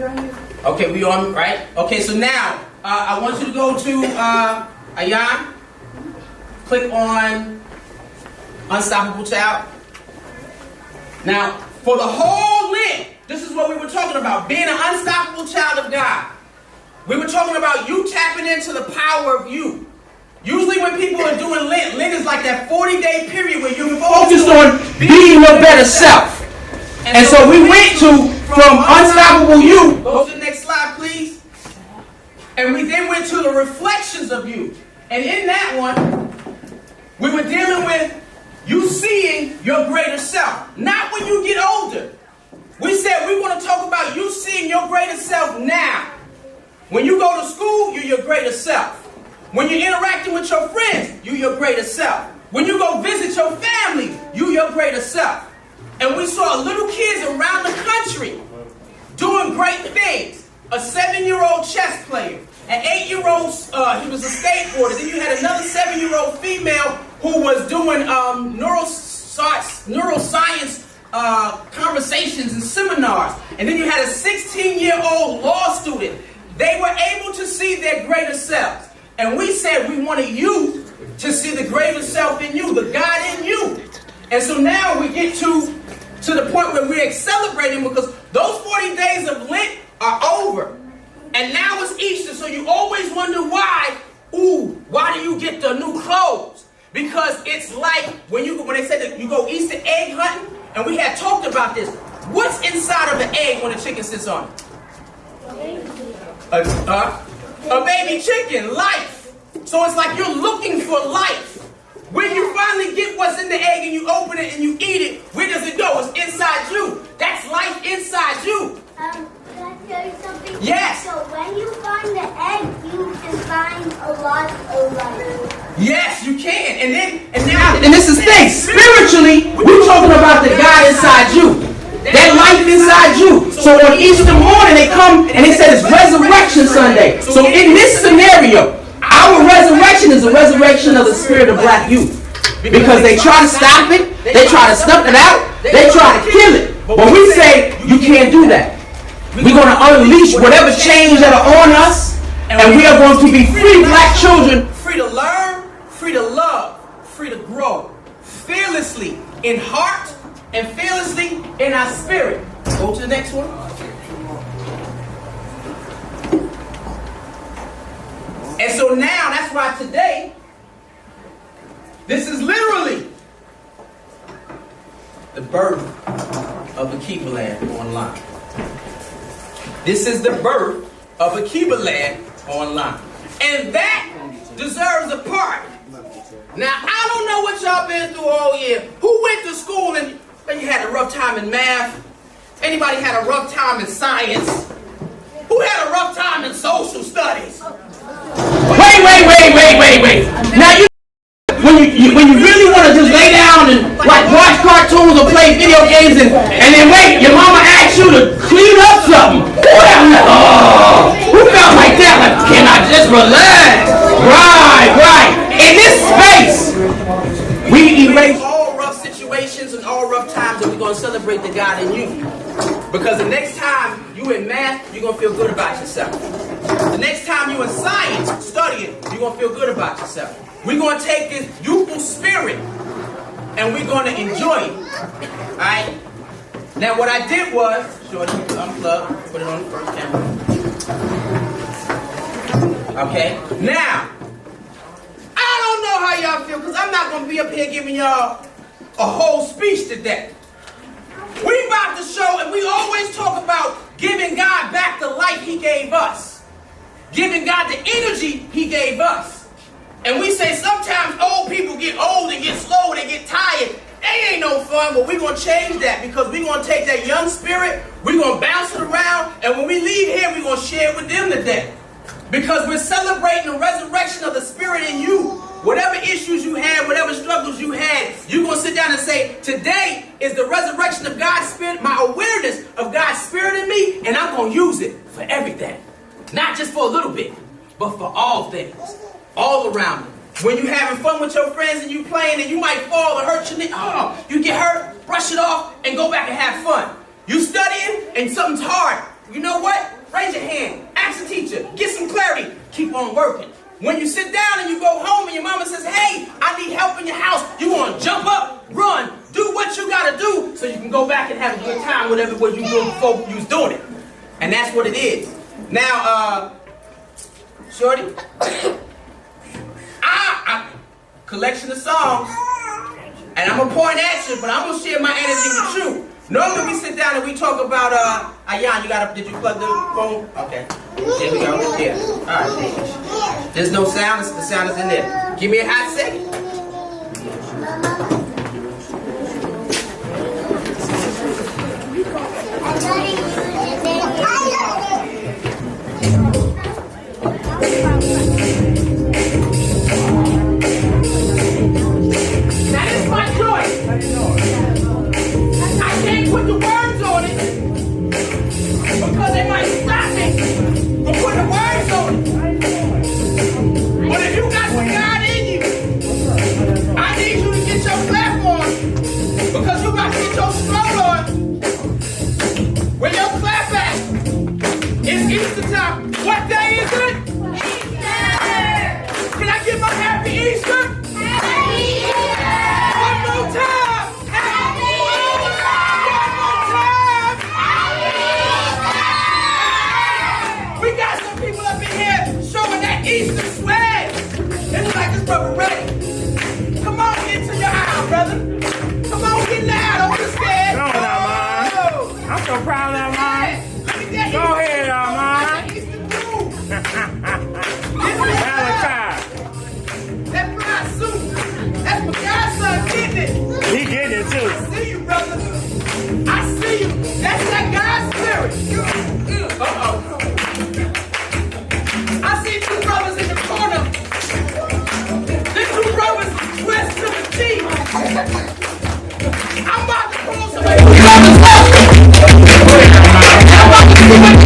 Okay, we on, right? Okay, so now, I want you to go to Ayan. Click on Unstoppable Child. Now, for the whole Lent, this is what we were talking about. Being an unstoppable child of God. We were talking about you tapping into the power of you. Usually when people are doing Lent, Lent is like that 40-day period where you're focused on being your better self. And so we went to, from Unstoppable You, go to the next slide please. And we then went to the reflections of you. And in that one, we were dealing with you seeing your greater self. Not when you get older. We said we want to talk about you seeing your greater self now. When you go to school, you're your greater self. When you're interacting with your friends, you're your greater self. When you go visit your family, you're your greater self. And we saw little kids around the country doing great things. A 7-year-old chess player, an 8-year-old, he was a skateboarder. Then you had another 7-year-old female who was doing neuroscience conversations and seminars. And then you had a 16-year-old law student. They were able to see their greater selves. And we said we wanted you to see the greater self in you, the God in you. And so now we get to the point where we're celebrating because those 40 days of Lent are over. And now it's Easter, so you always wonder why. Why do you get the new clothes? Because it's like when they say that you go Easter egg hunting, and we had talked about this. What's inside of the egg when the chicken sits on it? A baby chicken, life. So it's like you're looking for life. When you finally get what's in the egg and you open it and you eat it, where does it go? It's inside you. That's life inside you. Can I tell you something? Yes. So when you find the egg, you can find a lot of life. Yes, you can. And this is thing. Spiritually, we're talking about the God inside you. That life inside you. So on Easter morning, they come and they say it's Resurrection Sunday. So in this scenario, our resurrection is a resurrection of the spirit of black youth. Because they try to stop it, they try to snuff it out, they try to kill it. But we say, you can't do that. We're going to unleash whatever change that are on us, and we are going to be free black children. Free to learn, free to love, free to grow. Fearlessly in heart and fearlessly in our spirit. Go to the next one. And so now, that's why today, this is literally the birth of the Keeperland online. This is the birth of Akibaland online. And that deserves a party. Now, I don't know what y'all been through all year. Who went to school and you had a rough time in math? Anybody had a rough time in science? Who had a rough time in social studies? Wait. Now when you really want to just lay down and like watch cartoons or play video games and then wait, your mama asks you to clean up something. Who felt like that? Like, can I just relax? Right. In this space, we erase all rough situations and all rough times, and we're going to celebrate the God in you. Because the next time you in math, you're going to feel good about yourself. The next time you in science studying, you're going to feel good about yourself. We're going to take this youthful spirit and we're going to enjoy it. Alright? Now what I did was, short unplug, put it on the first camera. Okay? Now, I don't know how y'all feel because I'm not going to be up here giving y'all a whole speech today. We about to show, and we always talk about giving God back the life He gave us. Giving God the energy He gave us. And we say sometimes old people get old and get slow and they get tired. They ain't no fun, but we're going to change that because we're going to take that young spirit, we're going to bounce it around, and when we leave here, we're going to share it with them today. Because we're celebrating the resurrection of the spirit in you. Whatever issues you had, whatever struggles you had, you're going to sit down and say, today is the resurrection of God's spirit, my awareness of God's spirit in me, and I'm going to use it for everything. Not just for a little bit, but for all things. All around you. When you're having fun with your friends and you playing and you might fall or hurt your knee, you get hurt, brush it off, and go back and have fun. You studying and something's hard. You know what? raise your hand. Ask the teacher. Get some clarity. Keep on working. When you sit down and you go home and your mama says, hey, I need help in your house, you want to jump up, run, do what you got to do so you can go back and have a good time, whatever it was you doing before you was doing it. And that's what it is. Now, Shorty, collection of songs, and I'm going to point at you, but I'm going to share my energy with you. Normally we sit down and we talk about, Ayan, did you plug the phone? Okay. There we go. Here. All right. There's no sound. The sound is in there. Give me a hot second. That is my choice. I can't put the words on it because they might stop me from putting the words on it. But if you got some God in you, I need you to get your clap on because you got to get your stroll on. Where your clap at? It's Easter time. What day is it? Easter. Can I get my happy Easter? Happy Easter. One more time. Happy Easter. One more time. Happy Easter. We got some people up in here showing that Easter swag. It's like this brother ready. Come on into your aisle, brother. Come on, get loud. Don't be scared. Go on, Armand. I'm so proud of Armand. Go ahead, Armand. Malachi. That fried soup. That's my godson getting it. He getting it too. I see you, brother. I see you. That's that God spirit. Uh-oh. I see two brothers in the corner. These two brothers dressed to the T. I'm about to call somebody. I'm about to